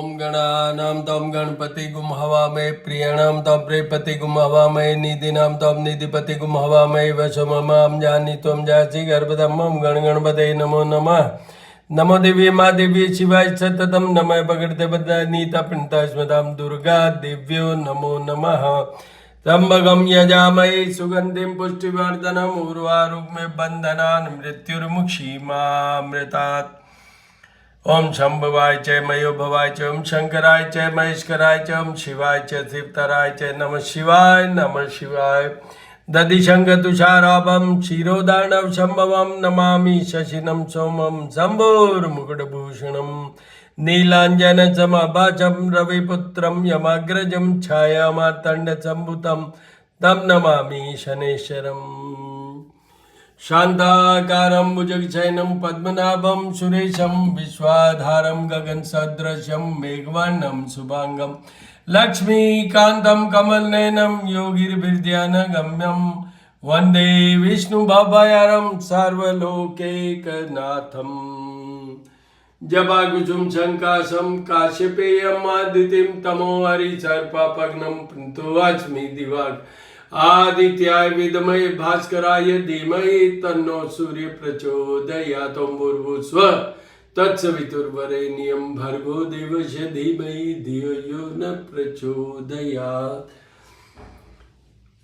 ओम गणानां त्वं गणपतिगुं हवामहे प्रियाणां त्वं प्रियपतिगुं हवामहे निधीनां त्वं निधिपतिगुं हवामहे वशममां जानि त्वं जासि गर्भदं मम गणगणपते नमो नमः। नमो दिव्य माँ दिव्य शिवाय सततम नमः भगवते बद्धानीता पिंता स्मृतां दुर्गा दिव्यो नमो नमः। त्र्यंबकं यजामहे सुगंधिं पुष्टिवर्धनम् उर्वारुकमेव बन्धनान् मृत्युर्मुक्षीमामृतात्। ओम शंभवाय च मयोभवाय च ओम शंकराय च महेश्वराय च ओम शिवाय च शिवतराय च नमः शिवाय नमः शिवाय। दधिशंख तुषाराभं क्षीरोदार्णव शंभवं नमामि शशिनं सोमं शंभोर्मुकुटभूषणं नीलांजन समाभासं रविपुत्रं यमाग्रजं छायामार्तण्डसम्भुतं तं नमामि शनेश्वरम्। शांताकारं भुजगशयनं पद्मनाभं सुरेशं विश्वाधारं गगनसदृशं मेघवर्णं शुभांगं लक्ष्मीकान्तं कमलनयनं योगिर्भिर्ध्यानगम्यं वन्दे विष्णुभवभयहरं सर्वलोकैकनाथं। जपाकुसुम शंकाशं काश्यपेयं आदितिं तमो हरिसर्पपग्नं पृथुवास्मि दिवाकर आदित्याय विद्महे भास्कराय धीमहि तन्नो सूर्य प्रचोदयात्। ओम भूर्भुवस्सुवः तत्सवितुर्वरेण्यं भर्गो देवस्य धीमहि धियो यो न प्रचोदयात्।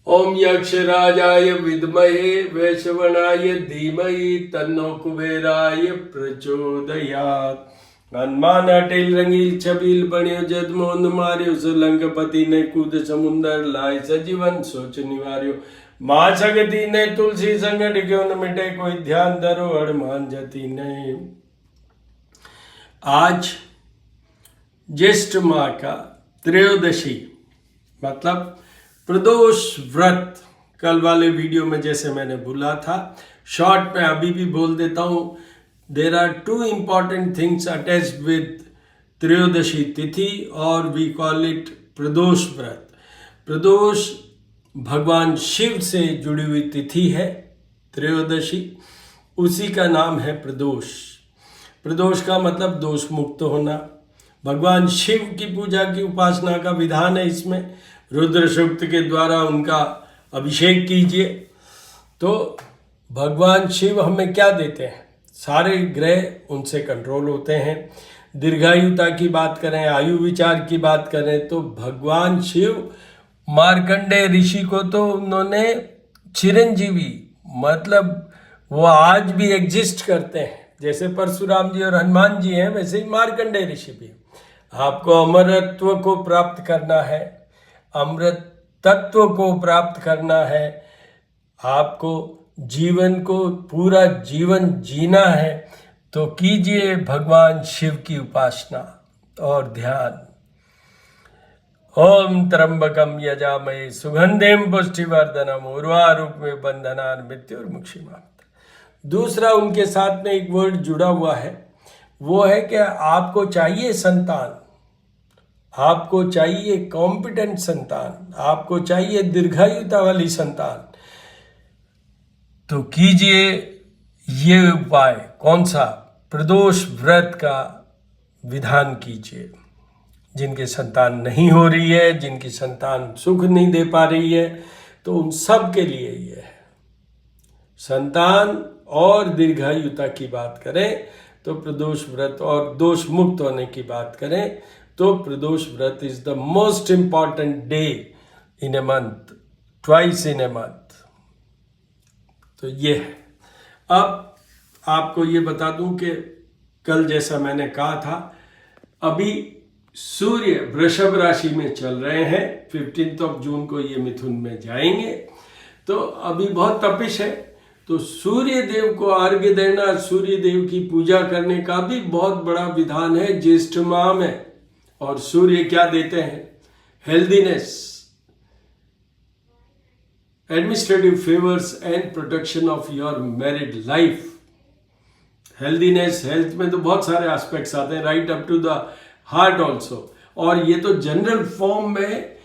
ओम यक्षराजाय विद्महे वैश्रवणाय धीमहि तन्नो कुबेराय प्रचोदयात्। हनुमान अटेल रंगील छबील बण्यो जदमोंद मार्यो सुलंकपति ने कूद समुंदर लाय सजीवन सोच निवार्यो। माँ जगती ने तुलसी संगत क्यों न मिटे कोई ध्यान धरो हनुमान जति ने। आज ज्येष्ठ माह का त्रयोदशी मतलब प्रदोष व्रत। कल वाले वीडियो में जैसे मैंने बोला था, शॉर्ट में अभी भी बोल देता हूँ। There are two important things attached with त्रयोदशी तिथि और we call it प्रदोष व्रत। प्रदोष भगवान शिव से जुड़ी हुई तिथि है। त्रयोदशी उसी का नाम है प्रदोष। प्रदोष का मतलब दोष मुक्त होना। भगवान शिव की पूजा की उपासना का विधान है। इसमें रुद्र सूक्त के द्वारा उनका अभिषेक कीजिए। तो भगवान शिव हमें क्या देते हैं? सारे ग्रह उनसे कंट्रोल होते हैं। दीर्घायुता की बात करें, आयु विचार की बात करें तो भगवान शिव मार्कंडेय ऋषि को तो उन्होंने चिरंजीवी मतलब वो आज भी एग्जिस्ट करते हैं। जैसे परशुराम जी और हनुमान जी हैं, वैसे ही मार्कंडेय ऋषि भी। आपको अमरत्व को प्राप्त करना है, अमृत तत्व को प्राप्त करना है, आपको जीवन को पूरा जीवन जीना है तो कीजिए भगवान शिव की उपासना और ध्यान। ओम त्र्यंबकम यजामहे सुगंधिं पुष्टिवर्धनम् उर्वारुकमेव बन्धनान् मृत्युर्मुक्षीमामृतात्। दूसरा उनके साथ में एक वर्ड जुड़ा हुआ है, वो है कि आपको चाहिए संतान, आपको चाहिए कॉम्पिटेंट संतान, आपको चाहिए दीर्घायुता वाली संतान, तो कीजिए ये उपाय। कौन सा? प्रदोष व्रत का विधान कीजिए। जिनके संतान नहीं हो रही है, जिनकी संतान सुख नहीं दे पा रही है, तो उन सब के लिए ये है। संतान और दीर्घायुता की बात करें तो प्रदोष व्रत, और दोष मुक्त होने की बात करें तो प्रदोष व्रत is the most important day in a month, twice in a month. तो ये है। अब आपको ये बता दूं कि कल जैसा मैंने कहा था, अभी सूर्य वृषभ राशि में चल रहे हैं। 15 जून को ये मिथुन में जाएंगे। तो अभी बहुत तपिश है, तो सूर्य देव को अर्घ्य देना, सूर्य देव की पूजा करने का भी बहुत बड़ा विधान है ज्येष्ठ माह में। और सूर्य क्या देते हैं? Healthiness, administrative favors and protection of your married life। Healthiness, health में तो बहुत सारे एस्पेक्ट्स आते हैं, right up to the heart also. और ये तो जनरल फॉर्म में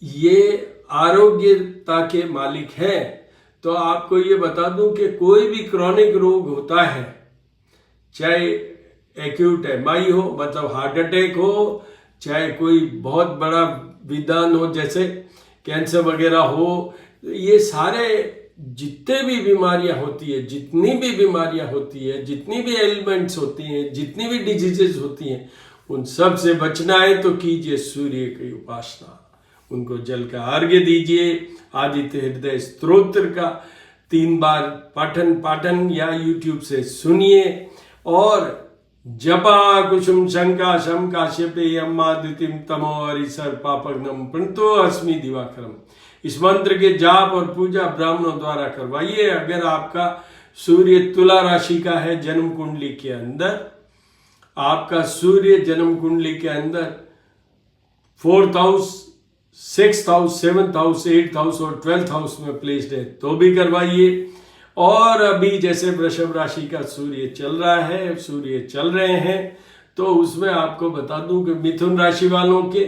ये आरोग्यता के मालिक हैं। तो आपको ये बता दूं कि कोई भी क्रॉनिक रोग होता है, चाहे एक्यूट एमआई हो मतलब हार्ट अटैक हो, चाहे कोई बहुत बड़ा विद्वान हो, जैसे कैंसर वगैरह हो, ये सारे जितने भी बीमारियां होती है, जितनी भी बीमारियां होती है, जितनी भी एलिमेंट्स होती हैं, जितनी भी डिजीजेस होती हैं, उन सब से बचना है तो कीजिए सूर्य की उपासना, उनको जल का अर्घ्य दीजिए, आदित्य हृदय स्तोत्र का 3 बार पाठन या YouTube से सुनिए, और जपा कुसुम शंका शम काश्यपे अम्मादितिम तमो हरिसर पापग्नम प्रणतो अस्मि दिवाकरम, इस मंत्र के जाप और पूजा ब्राह्मणों द्वारा करवाइए। अगर आपका सूर्य तुला राशि का है, जन्म कुंडली के अंदर आपका सूर्य जन्म कुंडली के अंदर 4th house, 6th house, 7th house, 8th house और 12th हाउस में प्लेस्ड है तो भी करवाइए। और अभी जैसे वृषभ राशि का सूर्य चल रहा है, सूर्य चल रहे हैं, तो उसमें आपको बता दूं कि मिथुन राशि वालों के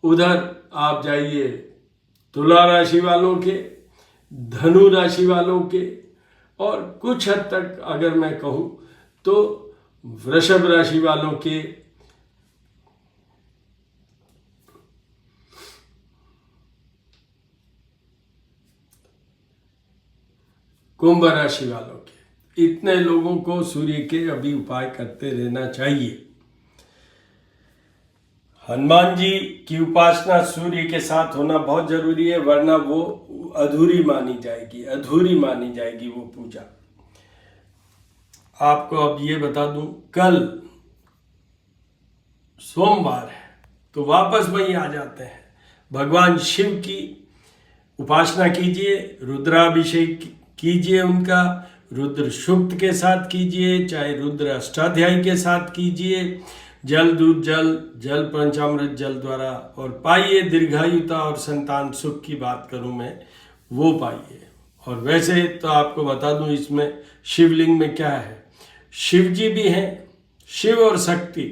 उधर आप जाइए, तुला राशि वालों के, धनु राशि वालों के, और कुछ हद तक अगर मैं कहूं तो वृषभ राशि वालों के, कुंभ राशि वालों के, इतने लोगों को सूर्य के अभी उपाय करते रहना चाहिए। हनुमान जी की उपासना सूर्य के साथ होना बहुत जरूरी है, वरना वो अधूरी मानी जाएगी वो पूजा। आपको अब ये बता दूं, कल सोमवार है तो वापस वहीं आ जाते हैं। भगवान शिव की उपासना कीजिए, रुद्राभिषेक कीजिए, उनका रुद्र सूक्त के साथ कीजिए, चाहे रुद्र अष्टाध्यायी के साथ कीजिए, जल दूध जल पंचामृत जल द्वारा, और पाइए दीर्घायुता और संतान सुख की बात करूं मैं, वो पाइए। और वैसे तो आपको बता दूं इसमें शिवलिंग में क्या है, शिव जी भी हैं, शिव और शक्ति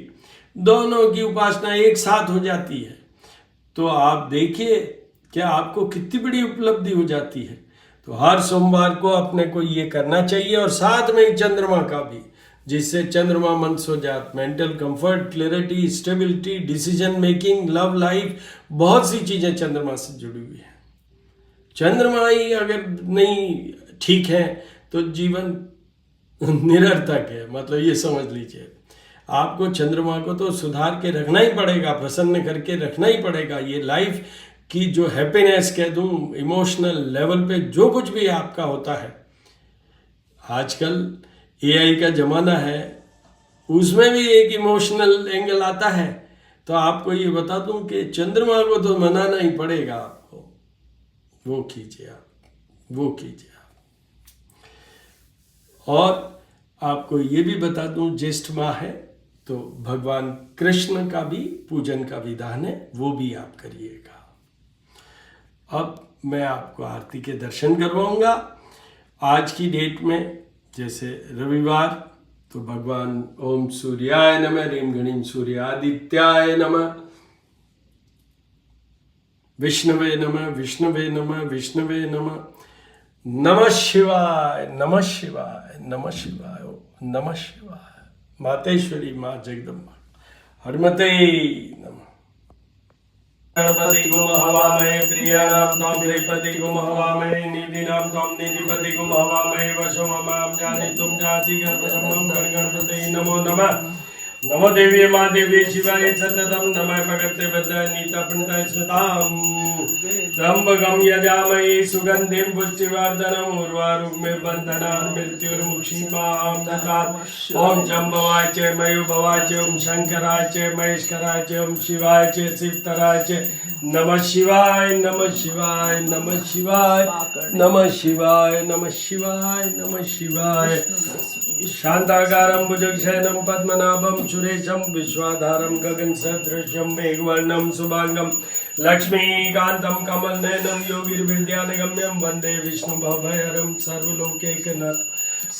दोनों की उपासना एक साथ हो जाती है, तो आप देखिए क्या आपको कितनी बड़ी उपलब्धि हो जाती है। तो हर सोमवार को अपने को ये करना चाहिए, और साथ में ही चंद्रमा का भी, जिससे चंद्रमा मन सो जात, mental comfort, clarity, stability, decision making, love life, बहुत सी चीजें चंद्रमा से जुड़ी हुई है। चंद्रमा ही अगर नहीं ठीक है तो जीवन निरर्थक है, मतलब ये समझ लीजिए। आपको चंद्रमा को तो सुधार के रखना ही पड़ेगा, प्रसन्न करके रखना ही पड़ेगा। ये लाइफ की जो हैप्पीनेस कह दूं, इमोशनल लेवल पे जो कुछ भी आपका होता है, आजकल AI का जमाना है, उसमें भी एक इमोशनल एंगल आता है। तो आपको ये बता दूं कि चंद्रमा को तो मनाना ही पड़ेगा आपको, वो कीजिए आप। और आपको ये भी बता दूं, ज्येष्ठ माह है तो भगवान कृष्ण का भी पूजन का विधान है, वो भी आप करिएगा। अब मैं आपको आरती के दर्शन करवाऊंगा। आज की डेट में जैसे रविवार, तो भगवान ओम सूर्याय नमः, रीम गणिम सूर्यादित्याय नमः, विष्णवे नमः, विष्णवे नमः, विष्णवे नमः, नमः शिवाय, नमः शिवाय, नमः शिवाय, नमः शिवाय। मातेश्वरी माँ जगदम्बा हरमते नमः। गणपति गुम हवामहे, प्रियाणाम ताम गृहपति गुम हवामहे, निधिनाम ताम निधिपति गुम हवामहे, वशो ममाम जाने तुम जाति गर्भसम्मम गणपति नमो नमः। नमो देवी माँ देवी शिवाय सततम, नमः भगवते वद्य नीता प्रणता स्मृताम, त्र्यंबकम यजामहे सुगंधिम पुष्टिवर्धनम, उर्वारुकमेव बन्धनान् मृत्युर्मुक्षीमां नतात्। ओम जम्बवाय च मयूभवाय च, ओम शंकराय च महेश्वराय च, ओम शिवाय च शिवतराय च, नमः शिवाय, नमः शिवाय, नमः शिवाय, नमः शिवाय, नमः शिवाय, नमः शिवाय। शांताकारं भुजगशयनं पद्मनाभं सुरेशं, विश्वाधारं गगन सदृशं मेघवर्णं शुभांगं, लक्ष्मीकान्तं कमलनयनं योगिर्विद्यानगम्यं, वन्दे विष्णुभवभयहरं सर्वलोकैकनाथं।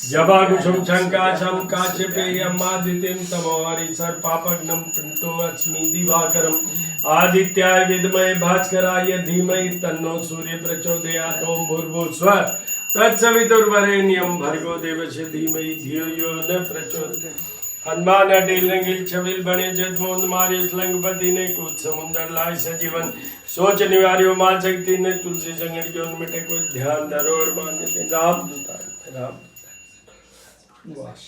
जबाकुसुम शंकाशं काश्यपेयमादितिं तमो हरिसर पापग्नं प्रणतो अस्मि दिवाकरम्, आदित्याय विद्महे भास्कराय धीमहि तन्नो सूर्य प्रचोदयात्। ओम भूर्भुवस्सुवः तत्सवितुर्वरेण्यं भर्गो देवस्य धीमहि धियो यो न प्रचोदयात्। हनुमान अटेल रंगील छबिल बने जद मोहन मारे लंगपति ने कूद समुंदर लाए सजीवन सोच निवार्यो माँ शक्ति ने तुलसी संगण के उनमिटे कोई ध्यान धरो और मान्य राम दूता बस।